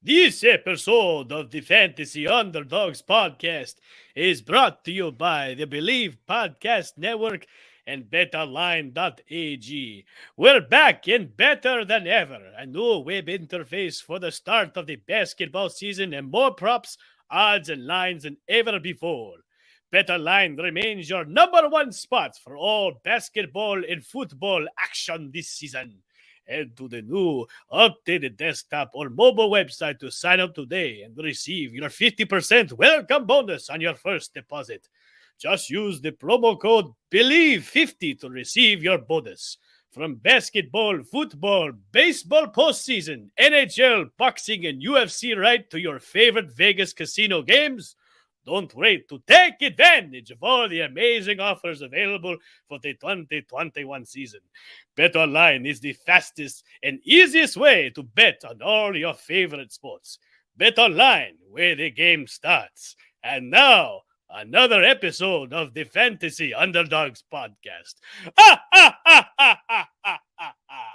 This episode of the Fantasy Underdogs podcast is brought to you by the Believe Podcast Network and BetOnline.ag. We're back and better than ever. A new web interface for the start of the basketball season and more props, odds, and lines than ever before. BetOnline remains your number one spot for all basketball and football action this season. Head to the new updated desktop or mobile website to sign up today and receive your 50% welcome bonus on your first deposit. Just use the promo code BELIEVE50 to receive your bonus. From basketball, football, baseball postseason, NHL, boxing, and UFC right to your favorite Vegas casino games, don't wait to take advantage of all the amazing offers available for the 2021 season. BetOnline is the fastest and easiest way to bet on all your favorite sports. BetOnline, where the game starts. And now, another episode of the Fantasy Underdogs podcast. Ah, ah, ah, ah, ah, ah, ah, ah.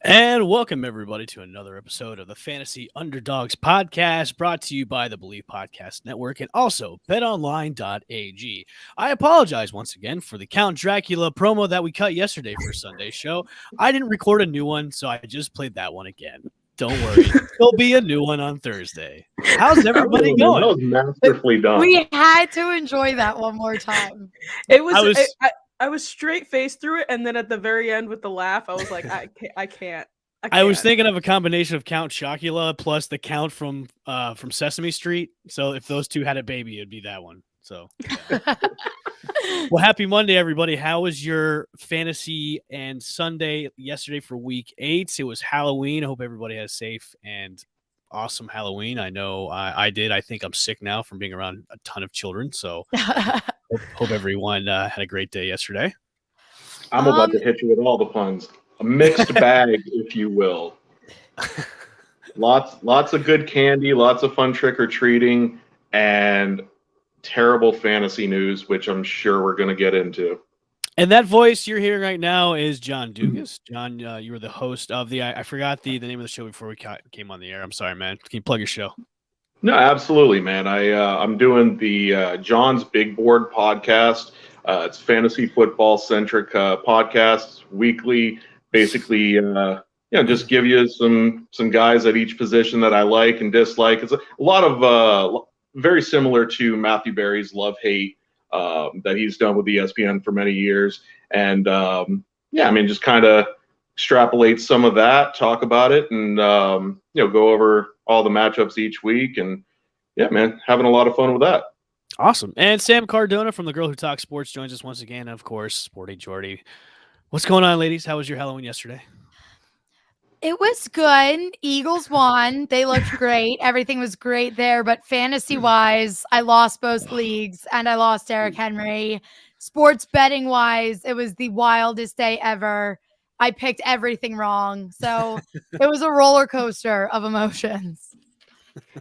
And welcome, everybody, to another episode of the Fantasy Underdogs podcast, brought to you by the Believe Podcast Network and also betonline.ag. I apologize once again for the Count Dracula promo that we cut yesterday for Sunday's show. I didn't record a new one, so I just played that one again. Don't worry. There'll be a new one on Thursday. How's everybody going? That was masterfully done. We had to enjoy that one more time. I was straight faced through it, and then at the very end with the laugh, I was like, I can't. I was thinking of a combination of Count Chocula plus the Count from Sesame Street. So if those two had a baby, it'd be that one. So, yeah. Well, happy Monday, everybody. How was your fantasy and Sunday yesterday for week 8? It was Halloween. I hope everybody had a safe and awesome Halloween. I know I did. I think I'm sick now from being around a ton of children. So hope everyone had a great day yesterday. I'm about to hit you with all the puns. A mixed bag, if you will. Lots of good candy, lots of fun trick-or-treating, and terrible fantasy news, which I'm sure we're going to get into. And that voice you're hearing right now is John Dugas. John, you were the host of I forgot the name of the show before we came on the air. I'm sorry, man. Can you plug your show? No, absolutely, man. I'm doing the John's Big Board podcast. It's fantasy football centric podcast, weekly. Basically, just give you some guys at each position that I like and dislike. It's a lot of very similar to Matthew Berry's Love Hate that he's done with ESPN for many years. And just kind of extrapolate some of that, talk about it, and go over all the matchups each week. And yeah, man, having a lot of fun with that. Awesome. And Sam Cardona from The Girl Who Talks Sports joins us once again. Of course, Sporty Jordy. What's going on, ladies? How was your Halloween yesterday? It was good. Eagles won. They looked great. Everything was great there. But fantasy-wise, I lost both leagues, and I lost Derrick Henry. Sports betting-wise, it was the wildest day ever. I picked everything wrong. So it was a roller coaster of emotions.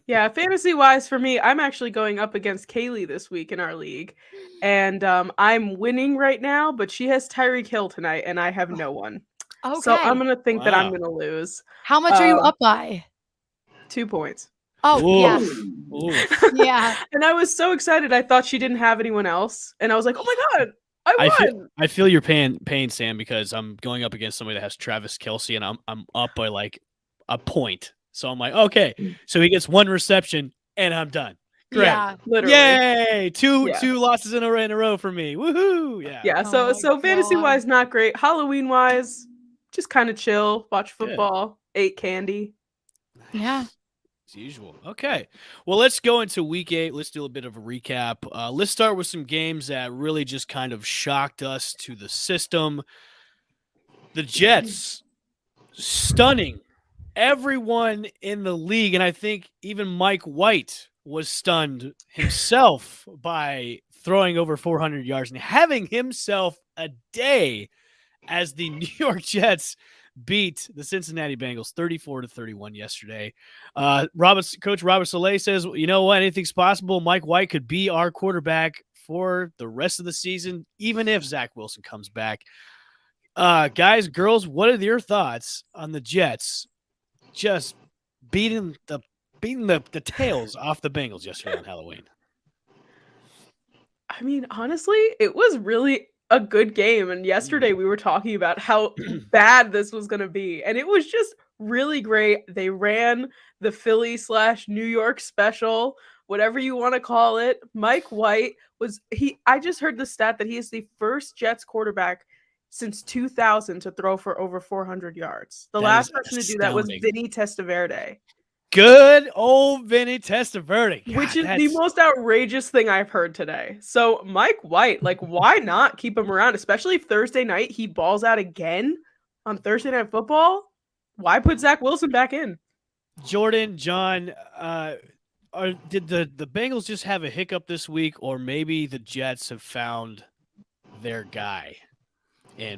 Yeah, fantasy-wise for me, I'm actually going up against Kaylee this week in our league. And I'm winning right now, but she has Tyreek Hill tonight, and I have no one. Okay. So I'm going to think that I'm going to lose. How much are you up by? 2 points. Oh, Ooh. yeah. Ooh. Yeah. And I was so excited. I thought she didn't have anyone else. And I was like, oh, my God, I won. I feel your pain, Sam, because I'm going up against somebody that has Travis Kelce, and I'm up by like a point. So I'm like, okay. So he gets one reception, and I'm done. Great. Yeah, literally. Yay! Two losses in a row for me. Woohoo! Yeah. Yeah. Oh So fantasy wise, not great. Halloween wise, just kind of chill, watch football, ate candy. Yeah. As usual. Okay. Well, let's go into week 8. Let's do a bit of a recap. Let's start with some games that really just kind of shocked us to the system. The Jets stunning everyone in the league. And I think even Mike White was stunned himself by throwing over 400 yards and having himself a day as the New York Jets beat the Cincinnati Bengals 34-31 yesterday. Coach Robert Saleh says, you know what? Anything's possible. Mike White could be our quarterback for the rest of the season, even if Zach Wilson comes back. Guys, girls, what are your thoughts on the Jets just beating the tails off the Bengals yesterday on Halloween? I mean, honestly, it was really a good game. And yesterday we were talking about how bad this was going to be. And it was just really great. They ran the Philly/New York special, whatever you want to call it. Mike White I just heard the stat that he is the first Jets quarterback since 2000 to throw for over 400 yards. The last person to do that was Vinny Testaverde. Good old Vinny Testaverde. God, which is the most outrageous thing I've heard today. So Mike White, like, why not keep him around? Especially if Thursday night he balls out again on Thursday Night Football. Why put Zach Wilson back in? Jordan, John, did the Bengals just have a hiccup this week, or maybe the Jets have found their guy?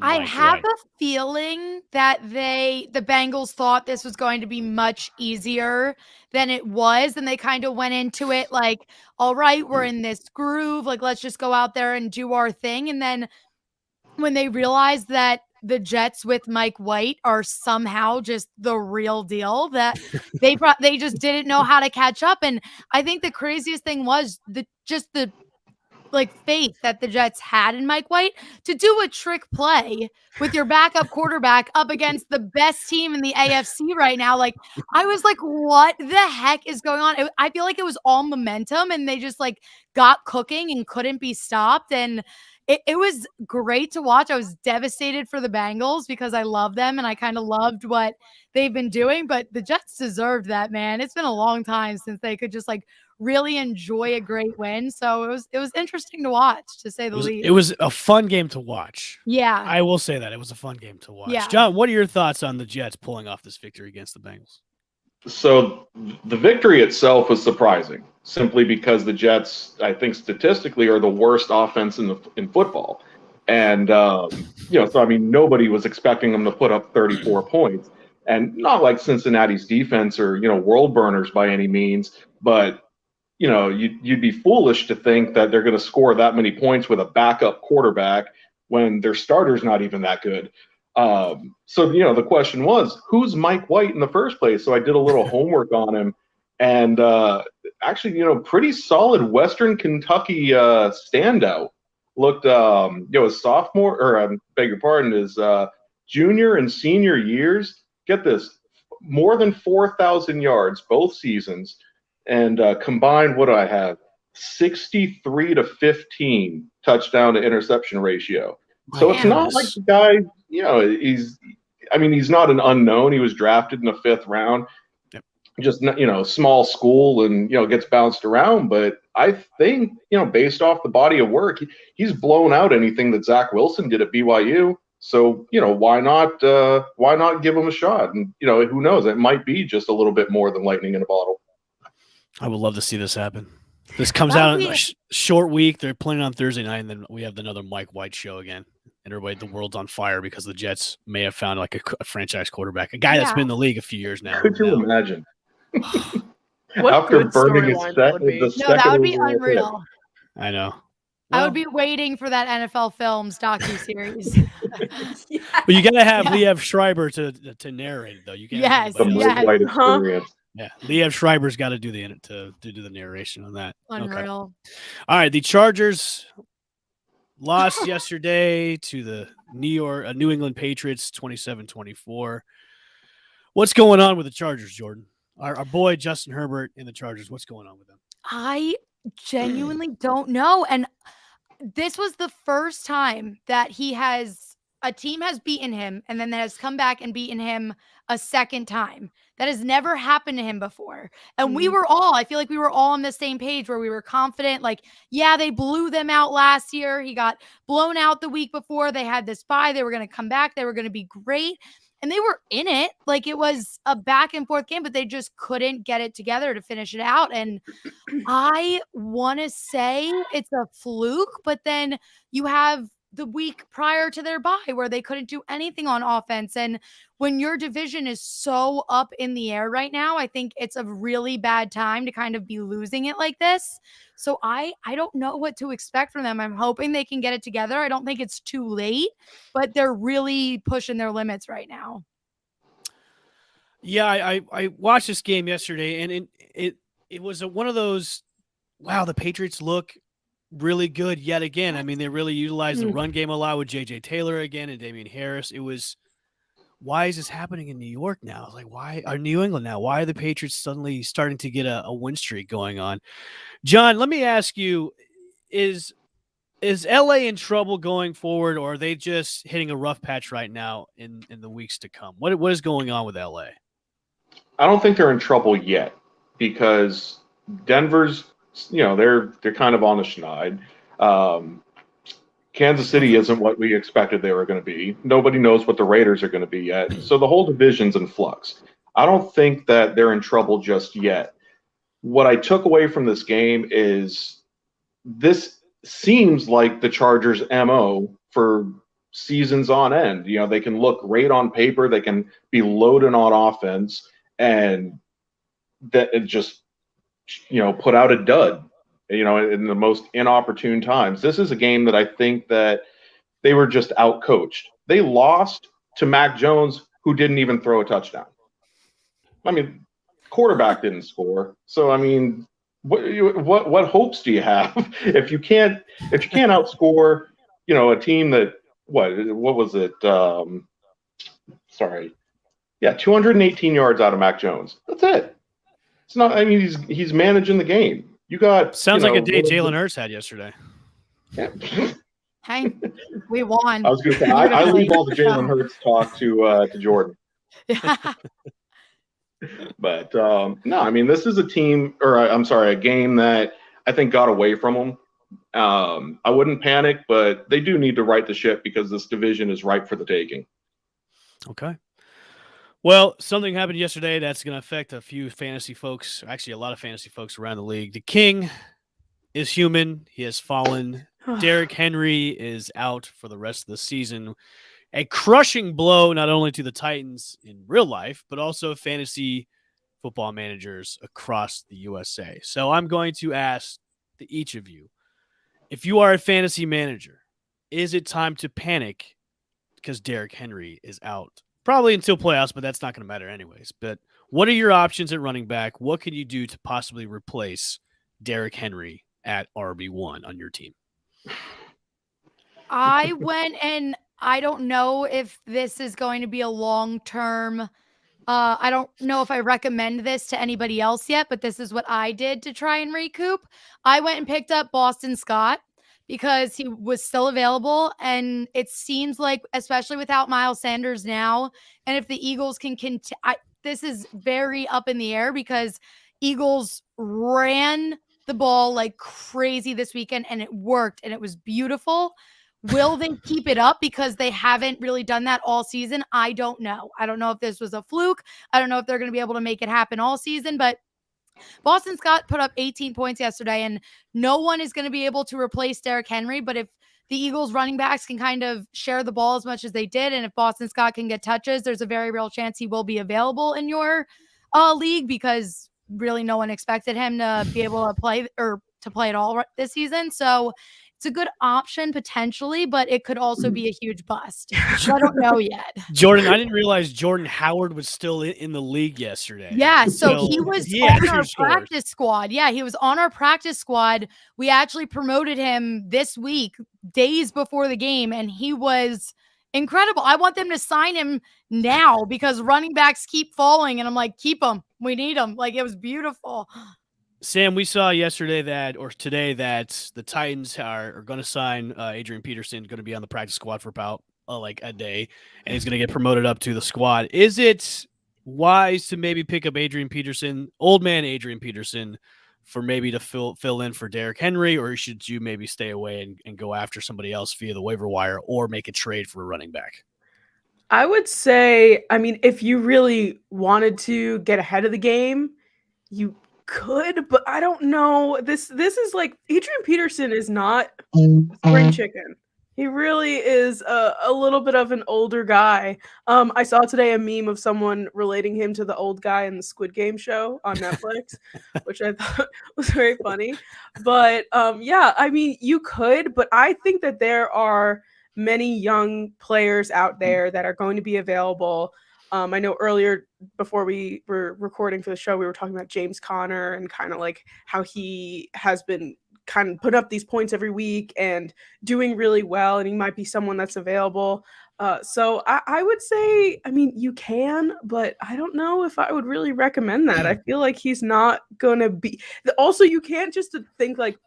I have a feeling that the Bengals thought this was going to be much easier than it was. And they kind of went into it like, all right, we're in this groove. Like, let's just go out there and do our thing. And then when they realized that the Jets with Mike White are somehow just the real deal, that they just didn't know how to catch up. And I think the craziest thing was the faith that the Jets had in Mike White to do a trick play with your backup quarterback up against the best team in the AFC right now. Like, I was like, what the heck is going on? I feel like it was all momentum and they just got cooking and couldn't be stopped. And it was great to watch. I was devastated for the Bengals because I love them and I kind of loved what they've been doing, but the Jets deserved that, man. It's been a long time since they could just really enjoy a great win. So it was interesting to watch, to say the least. It was a fun game to watch. Yeah. I will say that. It was a fun game to watch. Yeah. John, what are your thoughts on the Jets pulling off this victory against the Bengals? So the victory itself was surprising, simply because the Jets, I think statistically, are the worst offense in football. And, so, I mean, nobody was expecting them to put up 34 points. And not like Cincinnati's defense or, world burners by any means, but you'd be foolish to think that they're going to score that many points with a backup quarterback when their starter's not even that good. So the question was, who's Mike White in the first place? So I did a little homework on him, and actually, pretty solid Western Kentucky standout. Looked, his sophomore, or I beg your pardon, his junior and senior years. Get this, more than 4,000 yards both seasons. And combined, what do I have? 63-15 touchdown to interception ratio. So it's not like the guy, he's not an unknown. He was drafted in the 5th round, just, small school and, gets bounced around. But I think, based off the body of work, he's blown out anything that Zach Wilson did at BYU. So, why not give him a shot? And, who knows? It might be just a little bit more than lightning in a bottle. I would love to see this happen. This comes out in a short week. They're playing on Thursday night, and then we have another Mike White show again. And everybody, the world's on fire because the Jets may have found a franchise quarterback, a guy that's been in the league a few years now. Could you imagine? After burning his that would be unreal. I know. I would be waiting for that NFL Films docu-series. But you got to have Liev Schreiber to narrate it, though. You can't. Yes. The Mike White experience. Yeah, Liev Schreiber's got to do the narration on that. Unreal. Okay. All right, the Chargers lost yesterday to the New England Patriots, 27-24. What's going on with the Chargers, Jordan? Our boy Justin Herbert and the Chargers. What's going on with them? I genuinely don't know, and this was the first time that he has a team has beaten him and then has come back and beaten him a second time. That has never happened to him before. And I feel like we were all on the same page where we were confident, like, yeah, they blew them out last year. He got blown out the week before. They had this bye. They were going to come back. They were going to be great. And they were in it. Like, it was a back and forth game, but they just couldn't get it together to finish it out. And I want to say it's a fluke, but then you have the week prior to their bye where they couldn't do anything on offense. And when your division is so up in the air right now, I think it's a really bad time to kind of be losing it like this. So I don't know what to expect from them. I'm hoping they can get it together. I don't think it's too late, but they're really pushing their limits right now. Yeah, I watched this game yesterday, and it was one of those, wow, the Patriots look really good yet again. I mean, they really utilized the run game a lot with J.J. Taylor again and Damian Harris. It was, why is this happening in New York now? Like, why are New England now? Why are the Patriots suddenly starting to get a win streak going on? John, let me ask you, is LA in trouble going forward, or are they just hitting a rough patch right now in the weeks to come? What is going on with LA? I don't think they're in trouble yet because Denver's, they're kind of on the schneid. Kansas City isn't what we expected they were going to be. Nobody knows what the Raiders are going to be yet. So the whole division's in flux. I don't think that they're in trouble just yet. What I took away from this game is this seems like the Chargers' MO for seasons on end. They can look great on paper. They can be loaded on offense and that it just, put out a dud, in the most inopportune times. This is a game that I think that they were just outcoached. They lost to Mac Jones, who didn't even throw a touchdown. I mean, quarterback didn't score. So, I mean, what hopes do you have if you can't outscore, a team that what was it? 218 yards out of Mac Jones. That's it. It's not. I mean, he's managing the game. You got sounds like a day Jalen Hurts had yesterday. Yeah. Hey, we won. I was going to say I leave all the Jalen Hurts talk to Jordan. But no, I mean, this is a game that I think got away from them. I wouldn't panic, but they do need to right the ship because this division is ripe for the taking. Okay. Well, something happened yesterday that's going to affect a few fantasy folks, actually a lot of fantasy folks around the league. The King is human. He has fallen. Derrick Henry is out for the rest of the season. A crushing blow not only to the Titans in real life, but also fantasy football managers across the USA. So I'm going to ask each of you, if you are a fantasy manager, is it time to panic because Derrick Henry is out? Probably until playoffs, but that's not going to matter anyways. But what are your options at running back? What can you do to possibly replace Derrick Henry at RB1 on your team? I went and I don't know if this is going to be a long-term. I don't know if I recommend this to anybody else yet, but this is what I did to try and recoup. I went and picked up Boston Scott because he was still available. And it seems like, especially without Miles Sanders now, and if the Eagles can this is very up in the air because Eagles ran the ball like crazy this weekend and it worked and it was beautiful. Will they keep it up because they haven't really done that all season? I don't know. I don't know if this was a fluke. I don't know if they're going to be able to make it happen all season, but Boston Scott put up 18 points yesterday, and no one is going to be able to replace Derrick Henry. But if the Eagles running backs can kind of share the ball as much as they did, and if Boston Scott can get touches, there's a very real chance he will be available in your league because really no one expected him to be able to play or to play at all this season. So it's a good option potentially, but it could also be a huge bust. So I don't know yet. Jordan, I didn't realize Jordan Howard was still in the league yesterday. Yeah, so he was on our practice squad. Yeah, he was on our practice squad. We actually promoted him this week, days before the game, and he was incredible. I want them to sign him now because running backs keep falling, and I'm like, keep him. We need him. Like, it was beautiful. Sam, we saw today that the Titans are going to sign Adrian Peterson, going to be on the practice squad for about like a day, and he's going to get promoted up to the squad. Is it wise to maybe pick up Adrian Peterson, old man Adrian Peterson, for maybe to fill in for Derrick Henry, or should you maybe stay away and go after somebody else via the waiver wire or make a trade for a running back? I would say, I mean, if you really wanted to get ahead of the game, you could, but I don't know. This is like Adrian Peterson is not spring chicken. He really is a little bit of an older guy. I saw today a meme of someone relating him to the old guy in the Squid Game show on Netflix, which I thought was very funny. But yeah, I mean, you could, but I think that there are many young players out there that are going to be available. I know earlier before we were recording for the show, we were talking about James Conner and kind of like how he has been kind of putting up these points every week and doing really well, and he might be someone that's available. So I would say, I mean, you can, but I don't know if I would really recommend that. I feel like he's not going to be. Also, you can't just think like,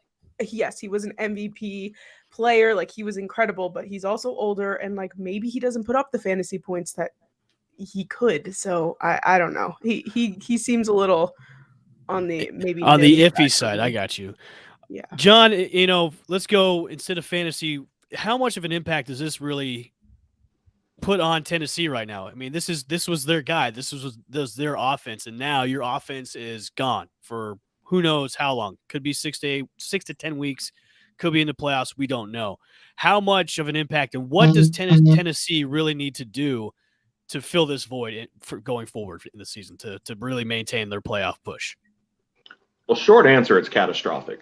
yes, he was an MVP player, like he was incredible, but he's also older, and like maybe he doesn't put up the fantasy points that he could. So I don't know. He seems a little on the maybe on the no iffy side. I got you. Yeah. John, let's go instead of fantasy. How much of an impact does this really put on Tennessee right now? I mean, this was their guy. This was their offense, and now your offense is gone for who knows how long. Could be 6 to 10 weeks. Could be in the playoffs. We don't know. How much of an impact, and what does Tennessee really need to do to fill this void for going forward in the season to really maintain their playoff push? Well, short answer, it's catastrophic,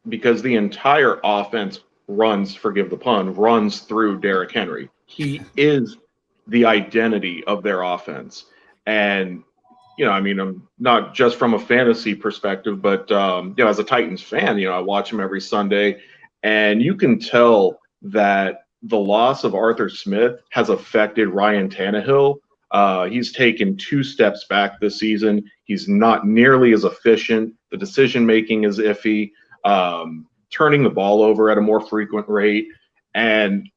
because the entire offense runs, forgive the pun, runs through Derrick Henry. He is the identity of their offense. And, I mean, I'm not just from a fantasy perspective, but, as a Titans fan, I watch him every Sunday, and you can tell that the loss of Arthur Smith has affected Ryan Tannehill. He's taken 2 steps back this season. He's not nearly as efficient. The decision-making is iffy. Turning the ball over at a more frequent rate. And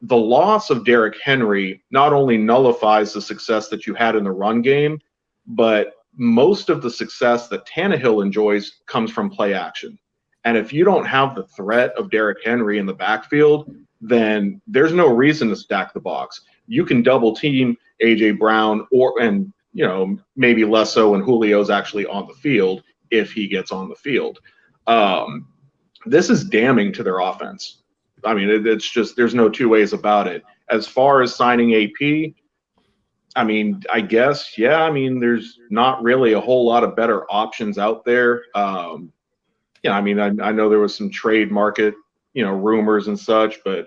the loss of Derrick Henry not only nullifies the success that you had in the run game, but most of the success that Tannehill enjoys comes from play action. And if you don't have the threat of Derrick Henry in the backfield, then there's no reason to stack the box. You can double team A.J. Brown and maybe less so when Julio's actually on the field if he gets on the field. This is damning to their offense. I mean, it's just, there's no two ways about it. As far as signing AP, I mean, I guess, yeah, I mean, there's not really a whole lot of better options out there. I mean, I know there was some trade market, rumors and such, but,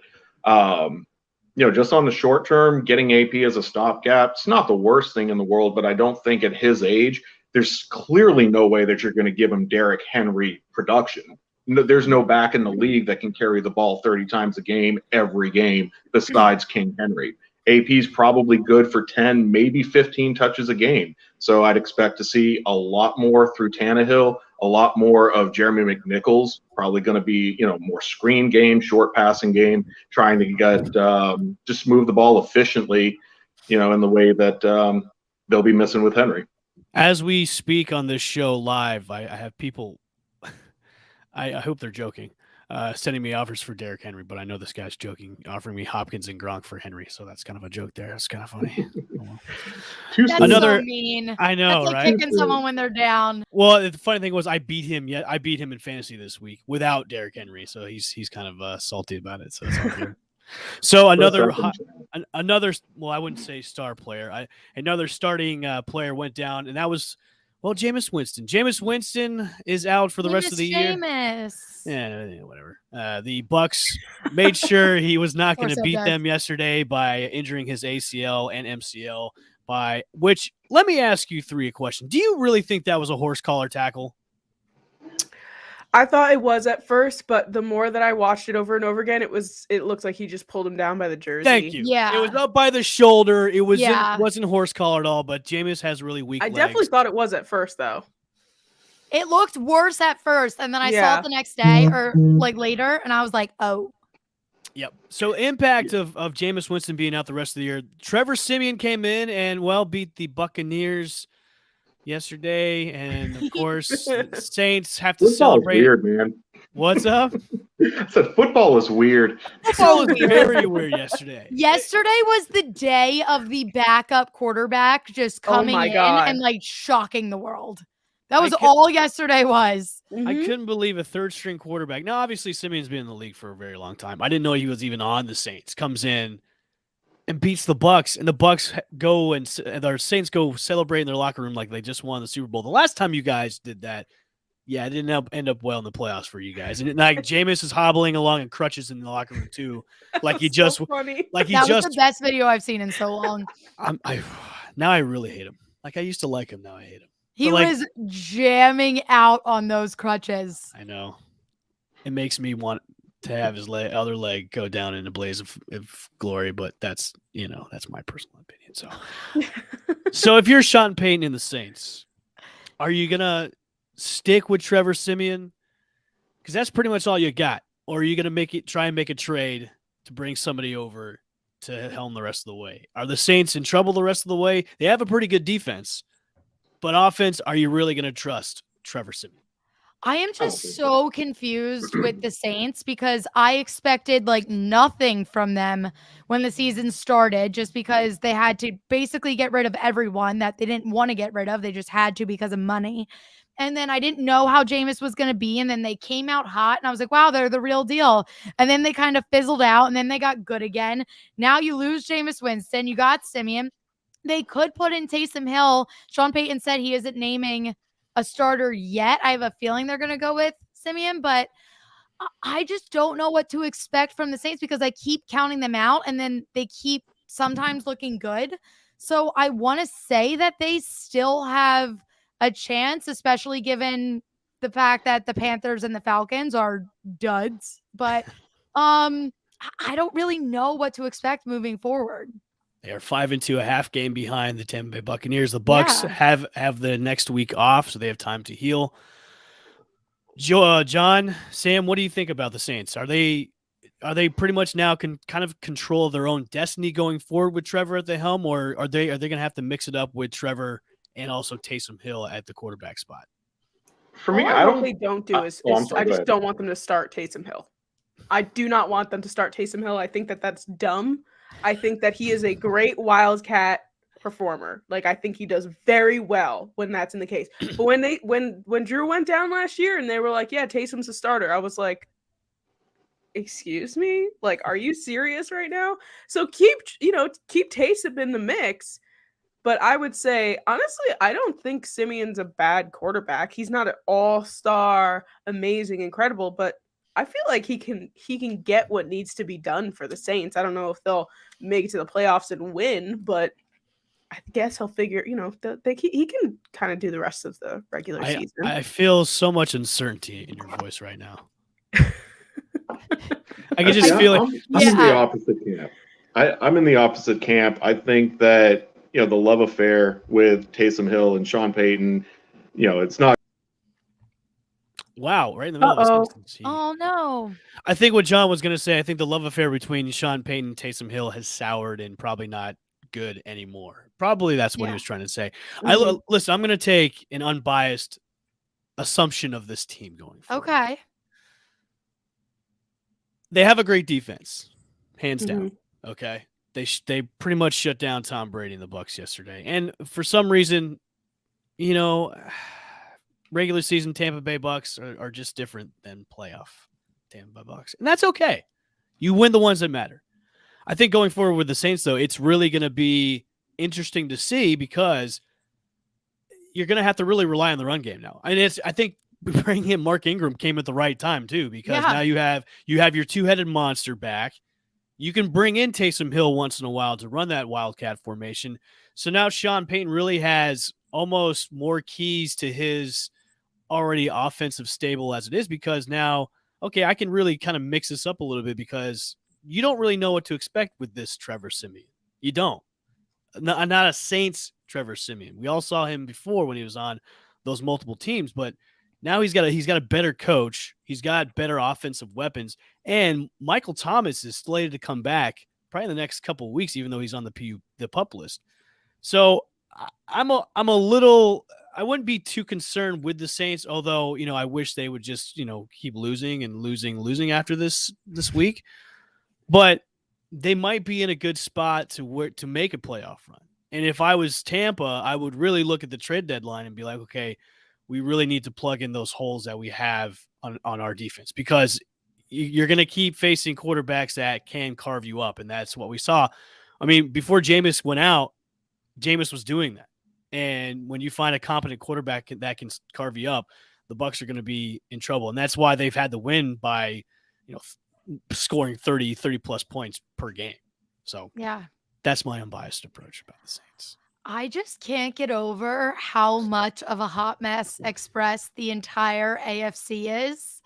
just on the short term, getting AP as a stopgap, it's not the worst thing in the world, but I don't think at his age, there's clearly no way that you're going to give him Derrick Henry production. There's no back in the league that can carry the ball 30 times a game, every game, besides King Henry. AP's probably good for 10, maybe 15 touches a game. So I'd expect to see a lot more through Tannehill, a lot more of Jeremy McNichols, probably going to be, more screen game, short passing game, trying to get just move the ball efficiently, in the way that they'll be missing with Henry. As we speak on this show live, I have people, I hope they're joking, sending me offers for Derrick Henry, but I know this guy's joking, offering me Hopkins and Gronk for Henry. So that's kind of a joke there. It's kind of funny. That's Another, so mean. I know, that's like right? kicking someone when they're down. Well, the funny thing was I beat him in fantasy this week without Derrick Henry. So he's kind of salty about it. So it's all good. So another, well, I wouldn't say star player. Another starting player went down, and that was, Jameis Winston. Jameis Winston is out for the rest of the year. Yeah, whatever. The Bucs made sure he was not going to beat them yesterday by injuring his ACL and MCL. By which, let me ask you a question. Do you really think that was a horse collar tackle? I thought it was at first, but the more that I watched it over and over again, it looked like he just pulled him down by the jersey. Thank you. Yeah. It was up by the shoulder. It wasn't horse collar at all, but Jameis has really weak legs. Definitely thought it was at first, though. It looked worse at first, and then I saw it the next day or like later, and I was like, oh. Yep. So impact of Jameis Winston being out the rest of the year. Trevor Siemian came in and beat the Buccaneers yesterday, and of course the Saints have to Football is celebrate. weird, man. What's up? I said football is weird. Football So was weird. very weird yesterday. Yesterday was the day of the backup quarterback just coming my in God. and like shocking the world. That I was could- all yesterday was. I Mhm. couldn't believe a third string quarterback. Now, obviously, Simeon's been in the league for a very long time. I didn't know he was even on the Saints. Comes in and beats the Bucks, and the Bucks go and the Saints go celebrate in their locker room like they just won the Super Bowl. The last time you guys did that, yeah, it didn't end up well in the playoffs for you guys. And like Jameis is hobbling along and crutches in the locker room too, like he That's just so funny. like he That was just. the best video I've seen in so long. Now I really hate him. Like I used to like him, now I hate him. He But, like, was jamming out on those crutches. I know. It makes me want to have his other leg go down in a blaze of glory, but that's my personal opinion. So if you're Sean Payton in the Saints, are you gonna stick with Trevor Siemian? Because that's pretty much all you got, or are you gonna try and make a trade to bring somebody over to helm the rest of the way? Are the Saints in trouble the rest of the way? They have a pretty good defense, but offense, are you really gonna trust Trevor Siemian? I am don't just think so confused with the Saints because I expected like nothing from them when the season started, just because they had to basically get rid of everyone that they didn't want to get rid of. They just had to because of money. And then I didn't know how Jameis was going to be. And then they came out hot and I was like, wow, they're the real deal. And then they kind of fizzled out and then they got good again. Now you lose Jameis Winston. You got Simeon. They could put in Taysom Hill. Sean Payton said he isn't naming a starter yet. I have a feeling they're going to go with Simeon, but I just don't know what to expect from the Saints because I keep counting them out and then they keep sometimes looking good. So I want to say that they still have a chance, especially given the fact that the Panthers and the Falcons are duds. But I don't really know what to expect moving forward. They are 5-2, a half game behind the Tampa Bay Buccaneers. The Bucks Yeah. have the next week off, so they have time to heal. John, Sam, what do you think about the Saints? Are they pretty much now kind of control their own destiny going forward with Trevor at the helm, or are they going to have to mix it up with Trevor and also Taysom Hill at the quarterback spot? For me, All I hope don't. they don't do is, I'm is sorry, I go just ahead. don't want them to start Taysom Hill. I do not want them to start Taysom Hill. I think that that's dumb. I think that he is a great Wildcat performer. Like I think he does very well when that's in the case. But when Drew went down last year and they were like, "Yeah, Taysom's a starter," I was like, "Excuse me? Like, are you serious right now?" So keep Taysom in the mix. But I would say, honestly, I don't think Simeon's a bad quarterback. He's not an all-star, amazing, incredible, but I feel like he can get what needs to be done for the Saints. I don't know if they'll make it to the playoffs and win, but I guess he'll figure, he can kind of do the rest of the regular season. I feel so much uncertainty in your voice right now. I can just feel it. I'm in the opposite camp. I'm in the opposite camp. I think that the love affair with Taysom Hill and Sean Payton, it's not. Wow, right in the middle of the sentence. Oh no. I think what John was going to say, I think the love affair between Sean Payton and Taysom Hill has soured and probably not good anymore. Probably that's what he was trying to say. Listen, I'm going to take an unbiased assumption of this team going forward. Okay. They have a great defense, hands down. Okay. They pretty much shut down Tom Brady and the Bucs yesterday. And for some reason, regular season Tampa Bay Bucs are just different than playoff Tampa Bay Bucs. And that's okay. You win the ones that matter. I think going forward with the Saints, though, it's really going to be interesting to see because you're going to have to really rely on the run game now. And I think bringing in Mark Ingram came at the right time too, because now you have your two-headed monster back. You can bring in Taysom Hill once in a while to run that Wildcat formation. So now Sean Payton really has almost more keys to his already offensive stable as it is, because now, okay, I can really kind of mix this up a little bit because you don't really know what to expect with this Trevor Siemian. You don't. Not a Saints Trevor Siemian. We all saw him before when he was on those multiple teams, but Now he's got a better coach. He's got better offensive weapons, and Michael Thomas is slated to come back probably in the next couple of weeks, even though he's on the PUP list. So I'm a little. I wouldn't be too concerned with the Saints, although I wish they would just keep losing and losing after this week. But they might be in a good spot to make a playoff run. And if I was Tampa, I would really look at the trade deadline and be like, okay, we really need to plug in those holes that we have on our defense, because you're going to keep facing quarterbacks that can carve you up. And that's what we saw. I mean, before Jameis went out, Jameis was doing that. And when you find a competent quarterback that can carve you up, the Bucs are going to be in trouble. And that's why they've had to win by, scoring 30 plus points per game. So yeah, that's my unbiased approach about the Saints. I just can't get over how much of a hot mess Express the entire AFC is.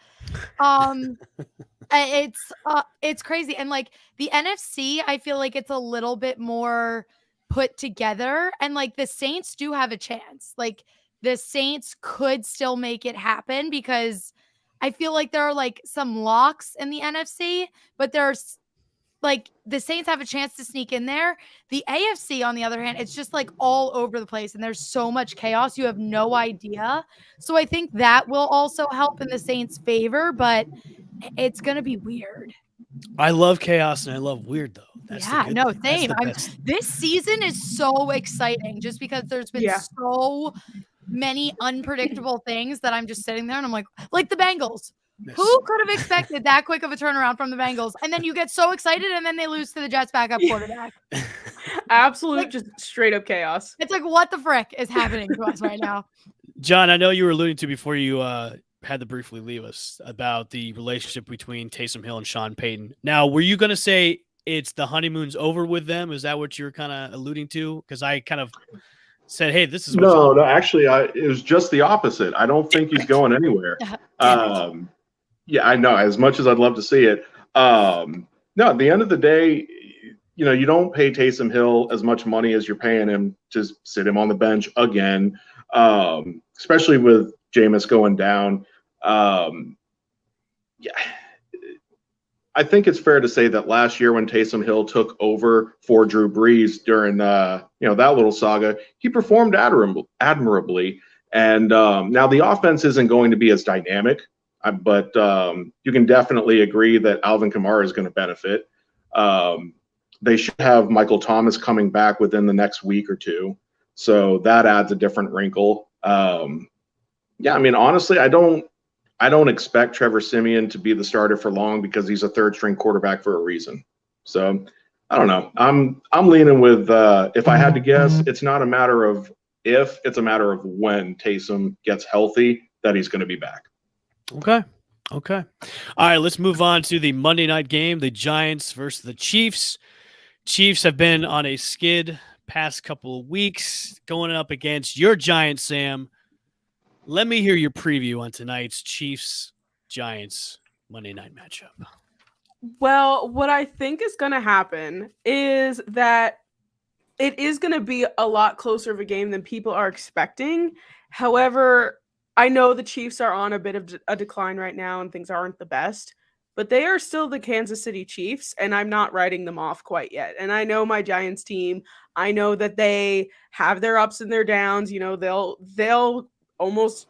It's crazy. And like the NFC, I feel like it's a little bit more put together, and like the Saints do have a chance. Like the Saints could still make it happen, because I feel like there are like some locks in the NFC, but there's like the Saints have a chance to sneak in there. The AFC, on the other hand, it's just like all over the place, and there's so much chaos. You have no idea. So I think that will also help in the Saints' favor, but it's going to be weird. I love chaos and I love weird, though. That's same. This season is so exciting just because there's been so many unpredictable things that I'm just sitting there and I'm like the Bengals. Yes. Who could have expected that quick of a turnaround from the Bengals? And then you get so excited and then they lose to the Jets backup quarterback. Absolute, just straight up chaos. It's like, what the frick is happening to us right now? John, I know you were alluding to before you had to briefly leave us about the relationship between Taysom Hill and Sean Payton. Now, were you going to say it's the honeymoon's over with them? Is that what you're kind of alluding to? Because I kind of said, hey, this is no, actually, it was just the opposite. I don't think he's going anywhere. Yeah, I know. As much as I'd love to see it, no. At the end of the day, you don't pay Taysom Hill as much money as you're paying him to sit him on the bench again, especially with Jameis going down. Yeah, I think it's fair to say that last year when Taysom Hill took over for Drew Brees during that little saga, he performed admirably. And now the offense isn't going to be as dynamic, but you can definitely agree that Alvin Kamara is going to benefit. They should have Michael Thomas coming back within the next week or two, so that adds a different wrinkle. Yeah, I mean, honestly, I don't expect Trevor Siemian to be the starter for long because he's a third-string quarterback for a reason. So I don't know. I'm leaning with if I had to guess, it's not a matter of if, it's a matter of when Taysom gets healthy that he's going to be back. Okay. All right, let's move on to the Monday night game, the Giants versus the Chiefs. Chiefs have been on a skid past couple of weeks going up against your Giants, Sam. Let me hear your preview on tonight's Chiefs-Giants Monday night matchup. Well, what I think is going to happen is that it is going to be a lot closer of a game than people are expecting. However, I know the Chiefs are on a bit of a decline right now and things aren't the best, but they are still the Kansas City Chiefs, and I'm not writing them off quite yet. And I know my Giants team. I know that they have their ups and their downs. They'll almost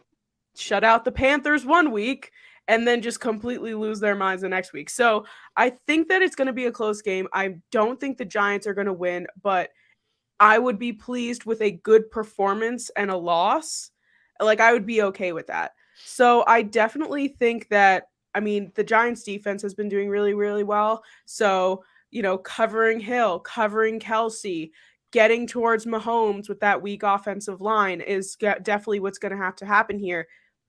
shut out the Panthers one week and then just completely lose their minds the next week. So I think that it's going to be a close game. I don't think the Giants are going to win, but I would be pleased with a good performance and a loss. Like, I would be okay with that. So I definitely think that, the Giants defense has been doing really, really well. So, covering Hill, covering Kelsey, getting towards Mahomes with that weak offensive line is definitely what's going to have to happen here.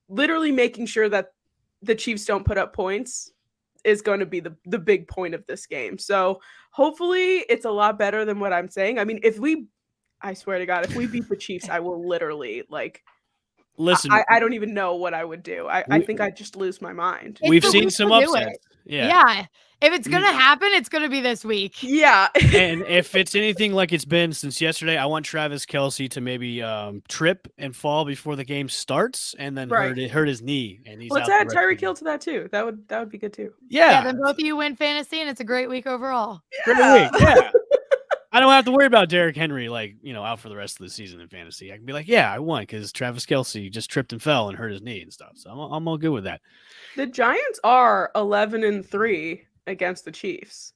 Literally making sure that the Chiefs don't put up points is going to be the big point of this game. So hopefully it's a lot better than what I'm saying. I swear to God, if we beat the Chiefs, I will literally listen. I don't even know what I would do. I think I'd just lose my mind. We've seen some upsets. Yeah. If it's going to happen, it's going to be this week. Yeah. And if it's anything like it's been since yesterday, I want Travis Kelce to maybe trip and fall before the game starts, and then hurt his knee, and he's Let's out add Tyreek Hill to that too. That would be good too. Yeah, then both of you win fantasy, and it's a great week overall. Great week. Yeah. I don't have to worry about Derrick Henry out for the rest of the season in fantasy. I can be like, yeah, I won because Travis Kelce just tripped and fell and hurt his knee and stuff. So I'm all good with that. The Giants are 11-3 against the Chiefs,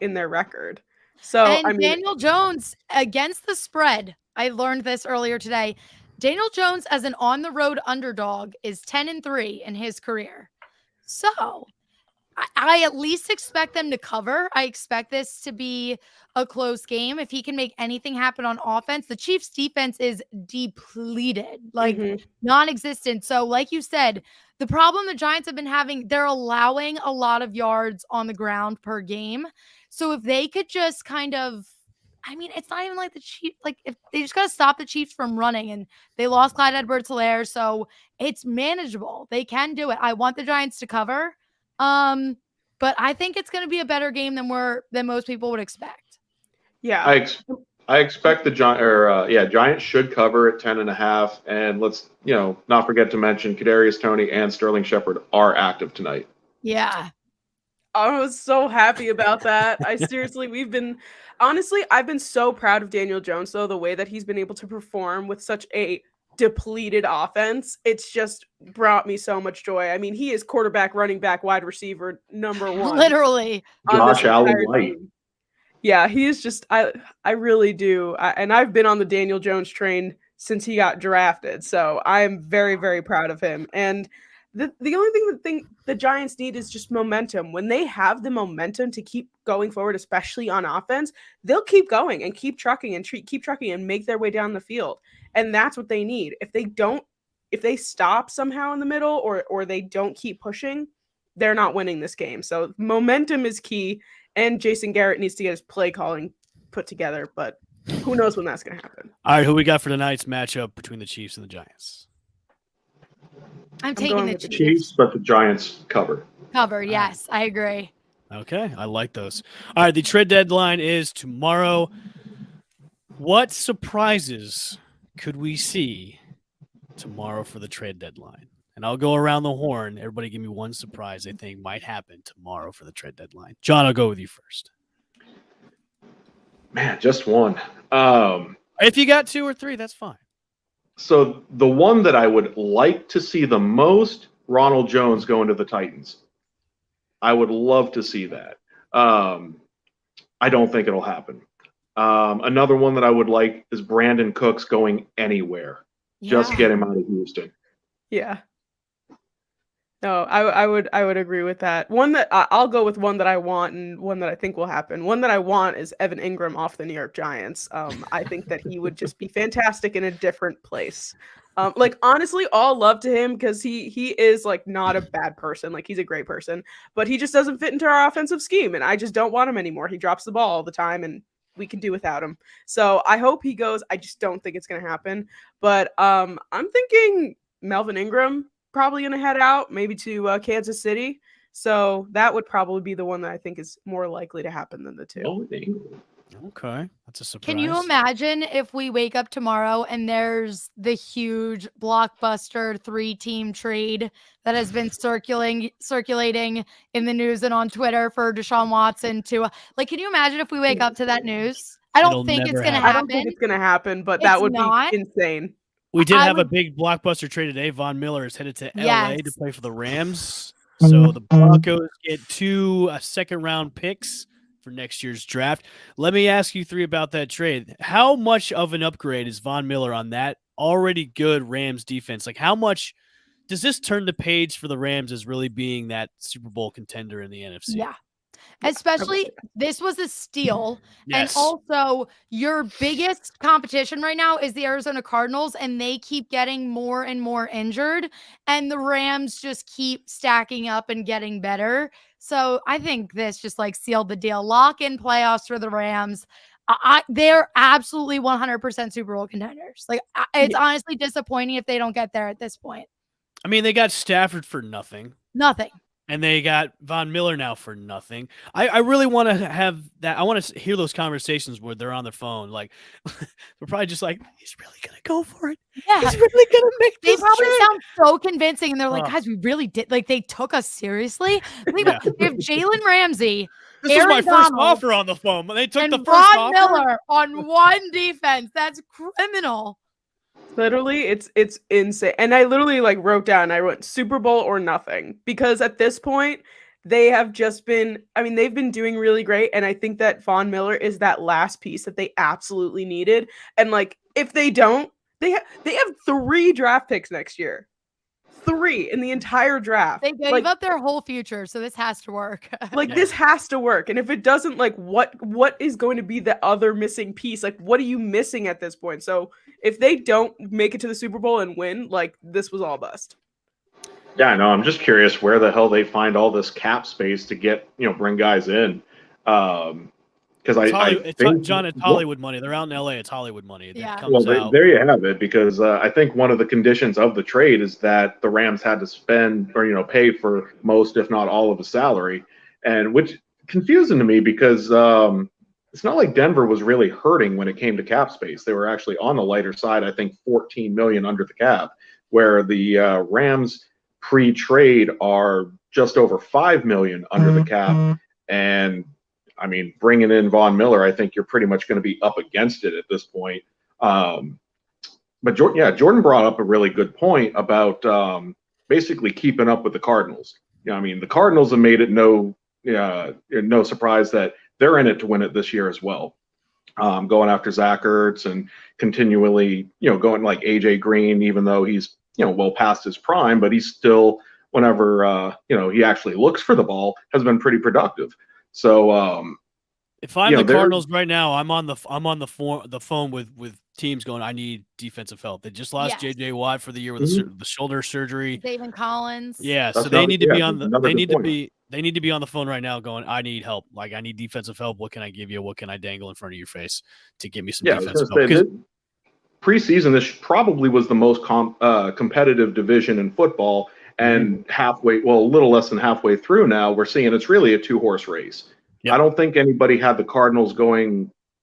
in their record. So Daniel Jones against the spread. I learned this earlier today. Daniel Jones as an on-the-road underdog is 10-3 in his career. So I at least expect them to cover. I expect this to be a close game. If he can make anything happen on offense, the Chiefs defense is depleted, non-existent. So like you said, the problem the Giants have been having, they're allowing a lot of yards on the ground per game. So if they could just it's not even like the Chiefs, if they just got to stop the Chiefs from running, and they lost Clyde Edwards-Helaire. So it's manageable. They can do it. I want the Giants to cover. But I think it's going to be a better game than most people would expect. Yeah. I expect the Giants should cover at 10.5. And let's, not forget to mention Kadarius Toney and Sterling Shepard are active tonight. Yeah. I was so happy about that. I've been so proud of Daniel Jones, though, the way that he's been able to perform with such a depleted offense. It's just brought me so much joy. I mean, he is quarterback, running back, wide receiver, number one. Literally. Josh Allen White. Yeah, he is just, I really do. And I've been on the Daniel Jones train since he got drafted. So I am very, very proud of him. And the only thing the Giants need is just momentum. When they have the momentum to keep going forward, especially on offense, they'll keep going and keep trucking and make their way down the field. And that's what they need. If they stop somehow in the middle or they don't keep pushing, they're not winning this game. So momentum is key. And Jason Garrett needs to get his play calling put together, but who knows when that's going to happen. All right, who we got for tonight's matchup between the Chiefs and the Giants? I'm taking the Chiefs, but the Giants cover. Covered, yes, I agree. Okay, I like those. All right, the trade deadline is tomorrow. What surprises could we see tomorrow for the trade deadline? And I'll go around the horn. Everybody give me one surprise they think might happen tomorrow for the trade deadline. John, I'll go with you first. Man, just one. If you got two or three, that's fine. So the one that I would like to see the most, Ronald Jones going to the Titans. I would love to see that. I don't think it'll happen. Another one that I would like is Brandon Cooks going anywhere. Yeah. Just get him out of Houston. Yeah. No, I would agree with that. One that I'll go with one that I want and one that I think will happen. One that I want is Evan Ingram off the New York Giants. I think that he would just be fantastic in a different place. Honestly, all love to him because he is not a bad person. He's a great person, but he just doesn't fit into our offensive scheme, and I just don't want him anymore. He drops the ball all the time, and we can do without him. So I hope he goes. I just don't think it's going to happen. But I'm thinking Melvin Ingram probably going to head out, maybe to Kansas City. So that would probably be the one that I think is more likely to happen than the two. Okay, that's a surprise. Can you imagine if we wake up tomorrow and there's the huge blockbuster 3-team trade that has been circulating in the news and on Twitter for Deshaun Watson to can you imagine if we wake up to that news? I don't think it's going to happen. I don't think it's going to happen, but that would be insane. We did have a big blockbuster trade today. Von Miller is headed to LA to play for the Rams. So the Broncos get 2 second-round picks for next year's draft. Let me ask you three about that trade. How much of an upgrade is Von Miller on that already good Rams defense? How much does this turn the page for the Rams as really being that Super Bowl contender in the NFC? Yeah. Especially, this was a steal. Yes. And also, your biggest competition right now is the Arizona Cardinals, and they keep getting more and more injured. And the Rams just keep stacking up and getting better. So I think this just sealed the deal. Lock in playoffs for the Rams. They're absolutely 100% Super Bowl contenders. It's honestly disappointing if they don't get there at this point. I mean, they got Stafford for nothing. Nothing. And they got Von Miller now for nothing. I really want to have that. I want to hear those conversations where they're on their phone. Like, they're probably just like, he's really going to go for it. Yeah. He's really going to make They this probably trade. sound so convincing, and they're like, Oh. guys, we really did. Like, they took us seriously. Think about it. We have Jalen Ramsey, This Aaron was my first Donald, offer on the phone. When they took and the first Von offer. Miller on one defense. That's criminal. Literally, it's insane. And I literally like wrote down, I wrote Super Bowl or nothing, because at this point they have just been, I mean, they've been doing really great. And I think that Von Miller is that last piece that they absolutely needed. And like, if they don't, they have 3 draft picks next year. 3 in the entire draft. They gave up their whole future, so this has to work. Like, this has to work. And if it doesn't, like, what is going to be the other missing piece? Like, what are you missing at this point? So if they don't make it to the Super Bowl and win, like, this was all bust. Yeah, I know. I'm just curious where the hell they find all this cap space to get, bring guys in. Because I think, John, it's Hollywood money. They're out in LA. It's Hollywood money. Yeah. There you have it. Because I think one of the conditions of the trade is that the Rams had to spend or pay for most, if not all, of the salary, and which confusing to me because it's not like Denver was really hurting when it came to cap space. They were actually on the lighter side. I think 14 million under the cap, where the Rams pre-trade are just over 5 million under the cap, and I mean, bringing in Von Miller, I think you're pretty much going to be up against it at this point. But Jordan brought up a really good point about basically keeping up with the Cardinals. I mean, the Cardinals have made it no surprise that they're in it to win it this year as well. Going after Zach Ertz and continually, going like AJ Green, even though he's, well past his prime, but he's still, whenever, he actually looks for the ball, has been pretty productive. So if I'm the Cardinals right now, I'm on the phone with teams going, I need defensive help. They just lost JJ Watt for the year with the shoulder surgery. David Collins. Yeah, so they need to be on the they need to be on the phone right now going, I need help. Like, I need defensive help. What can I give you? What can I dangle in front of your face to give me some defensive help? Preseason, this probably was the most competitive division in football. And a little less than halfway through now, we're seeing it's really a 2-horse race. Yep. I don't think anybody had the Cardinals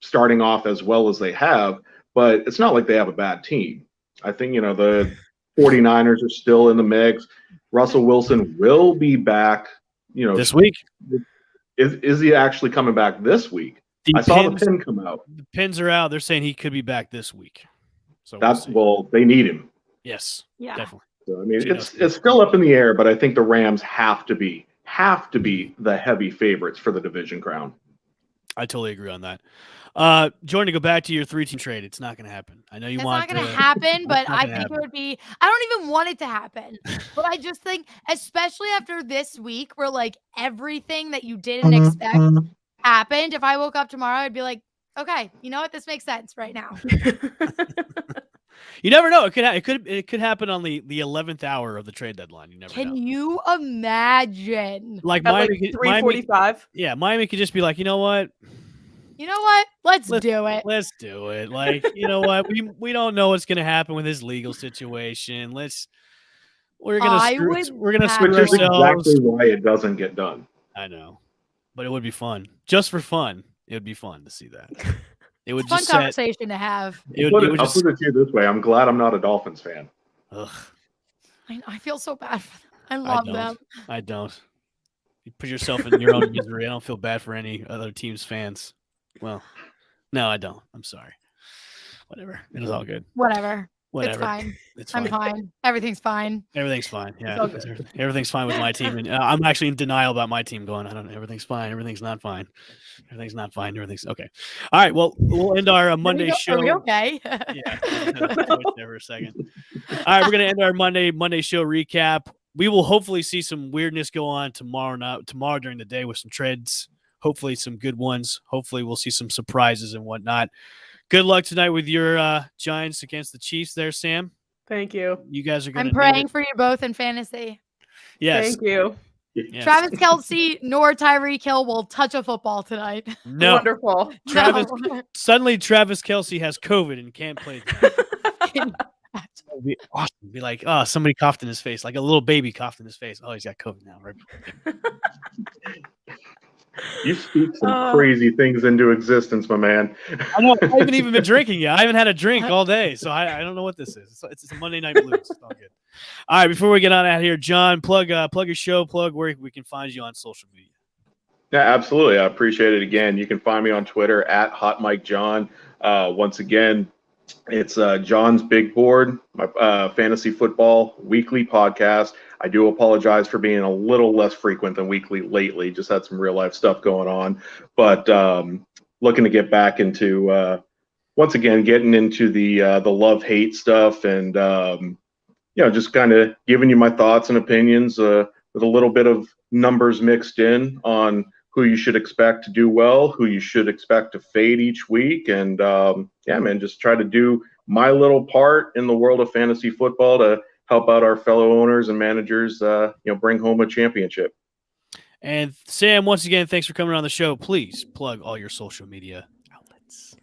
starting off as well as they have, but it's not like they have a bad team. I think, the 49ers are still in the mix. Russell Wilson will be back, this week. Is he actually coming back this week? I saw the pin come out. The pins are out. They're saying he could be back this week. So they need him. Yes. Yeah. Definitely. So, I mean, it's still up in the air, but I think the Rams have to be the heavy favorites for the division crown. I totally agree on that. Jordan, to go back to your 3-team trade, it's not going to happen. I know you want it. It's not going to happen, but I think it would be. I don't even want it to happen, but I just think, especially after this week, where like everything that you didn't expect happened. If I woke up tomorrow, I'd be like, okay, you know what? This makes sense right now. You never know. It could happen on the 11th hour of the trade deadline. You never know. Can you imagine? Like Miami, 3:45. Yeah, Miami could just be like, you know what? Let's do it. Let's do it. Like, you know what? We don't know what's going to happen with his legal situation. We're gonna switch ourselves. Exactly why it doesn't get done. I know, but it would be fun. Just for fun, it would be fun to see that. It would it's a fun conversation to have. I'll put it to you this way: I'm glad I'm not a Dolphins fan. Ugh. I feel so bad for them. I love them. I don't. You put yourself in your own misery. I don't feel bad for any other team's fans. Well, no, I don't. I'm sorry. Whatever. It is all good. Whatever. Whatever. It's fine. I'm fine. Everything's fine. Everything's fine. Yeah. Everything's fine with my team. And I'm actually in denial about my team going, I don't know. Everything's fine. Everything's not fine. Everything's not fine. Everything's okay. All right. Well, we'll end our Monday show. Are we okay? Yeah. There for a second. All right. We're going to end our Monday show recap. We will hopefully see some weirdness go on tomorrow during the day with some trades. Hopefully some good ones. Hopefully we'll see some surprises and whatnot. Good luck tonight with your Giants against the Chiefs there, Sam. Thank you. You guys are going to I'm praying for you both in fantasy. Yes. Thank you. Yes. Travis Kelce nor Tyreek Hill will touch a football tonight. No. Wonderful. Suddenly Travis Kelce has COVID and can't play. It'd be awesome. It'd be like, oh, somebody coughed in his face, like a little baby coughed in his face. Oh, he's got COVID now, right? You speak some crazy things into existence, my man. I know. I haven't even been drinking yet. I haven't had a drink all day, so I don't know what this is. It's a Monday night blues. It's all good. All right, before we get on out of here, John, plug your show, plug where we can find you on social media. Yeah, absolutely. I appreciate it. Again, you can find me on Twitter at Hot Mike John. Once again, it's John's Big Board, my fantasy football weekly podcast. I do apologize for being a little less frequent than weekly lately. Just had some real life stuff going on, but looking to get back into once again getting into the love-hate stuff, and just kind of giving you my thoughts and opinions with a little bit of numbers mixed in on who you should expect to do well, who you should expect to fade each week, and just try to do my little part in the world of fantasy football to help out our fellow owners and managers, bring home a championship. And Sam, once again, thanks for coming on the show. Please plug all your social media outlets.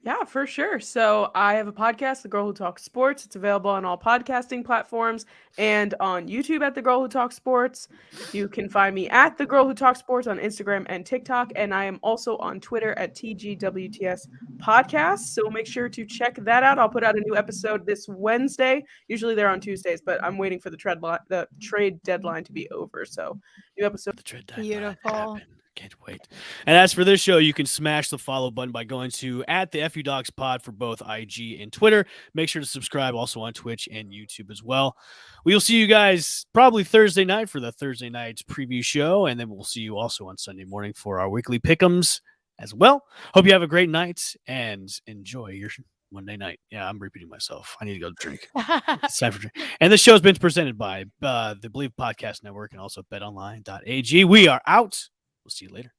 Yeah, for sure. So I have a podcast, The Girl Who Talks Sports. It's available on all podcasting platforms and on YouTube at The Girl Who Talks Sports. You can find me at The Girl Who Talks Sports on Instagram and TikTok. And I am also on Twitter at TGWTS Podcast. So make sure to check that out. I'll put out a new episode this Wednesday. Usually they're on Tuesdays, but I'm waiting for the trade deadline to be over. So new episode. The trade deadline. Beautiful. Can't wait. And as for this show, you can smash the follow button by going to at the FU Dogs Pod for both IG and Twitter. Make sure to subscribe also on Twitch and YouTube as well. We'll see you guys probably Thursday night for the Thursday night's preview show, and then we'll see you also on Sunday morning for our weekly pick'ems as well. Hope you have a great night and enjoy your Monday night. Yeah, I'm repeating myself. I need to go drink. It's time for drink. And this show's been presented by the Believe Podcast Network and also betonline.ag. We are out. We'll see you later.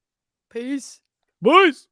Peace. Boys.